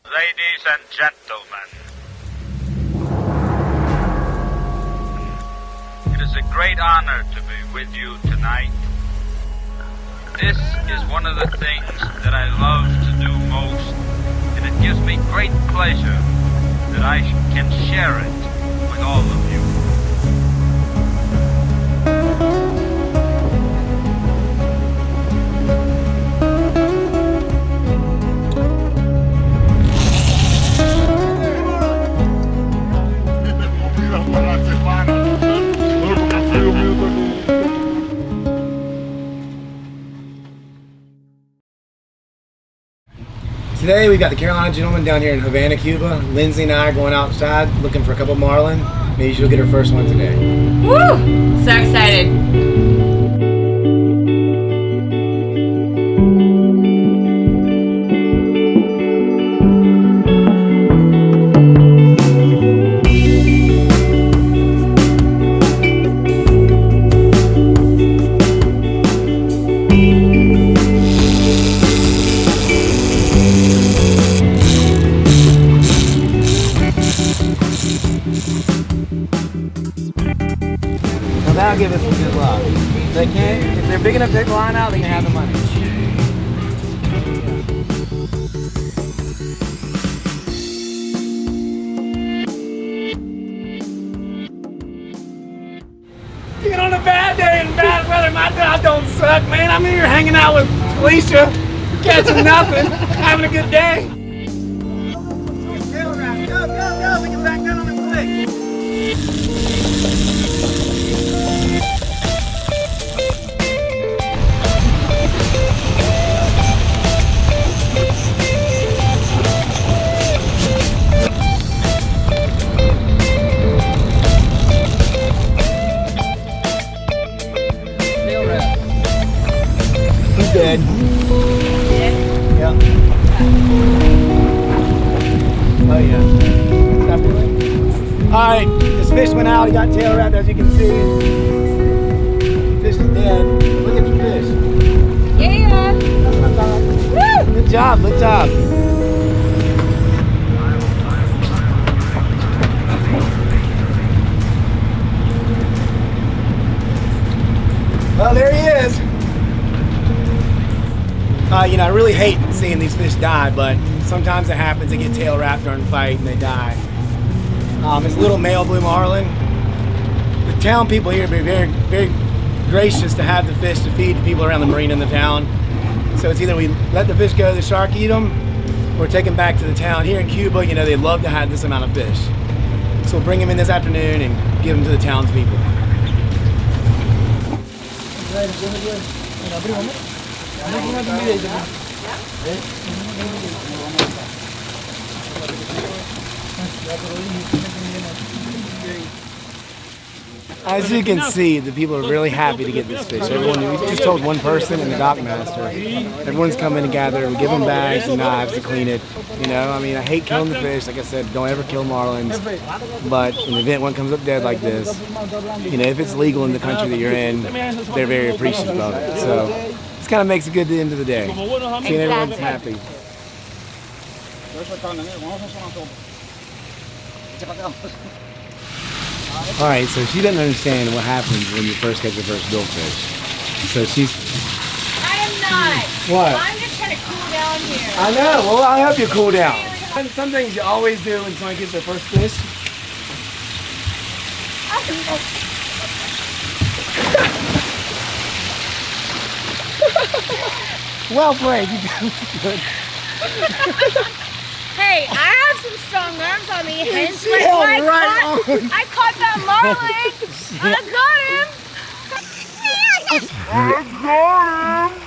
Ladies and gentlemen, it is a great honor to be with you tonight. This is one of the things that I love to do most, and it gives me great pleasure that I can share it with all of you. Today we got the Carolina gentleman down here in Havana, Cuba. Lindsay and I are going outside looking for a couple marlin. Maybe she'll get her first one today. Woo! So excited. That'll give us some good luck. They can't, if they're big enough to take the line out, they can have the money. Even on a bad day and bad weather, my dog don't suck, man. I'm here hanging out with Felicia, catching nothing, having a good day. Go, go, go, we can back down on the quick. He's dead. Yep. Oh yeah. Stop doing. Alright, this fish went out, he got tail wrapped as you can see. The fish is dead. Look at the fish. Yeah. Woo! Good job, good job. Well, there he is. You know, I really hate seeing these fish die, but sometimes it happens. They get tail wrapped during a fight and they die. It's a little male Blue Marlin. The town people here are very, very gracious to have the fish to feed the people around the marina in the town. So it's either we let the fish go, the shark eat them, or take them back to the town. Here in Cuba, you know, they love to have this amount of fish. So we'll bring them in this afternoon and give them to the townspeople. As you can see, the people are really happy to get this fish. Everyone, we just told one person and the dock master. Everyone's coming to gather. We give them bags and knives to clean it. You know, I mean, I hate killing the fish. Like I said, don't ever kill marlins. But in the event one comes up dead like this, you know, if it's legal in the country that you're in, they're very appreciative of it. So this kind of makes it good at the end of the day. Seeing everyone's happy. Alright, so she doesn't understand what happens when you first catch your first billfish. So she's... I am not. What? I'm just trying to cool down here. I know, well I'll help you cool down. Some things you always do when someone gets their first fish. Well played, you did good. Hey, I have some strong arms on me, hence She like held I right on. I caught that marlin. I got him. I got him.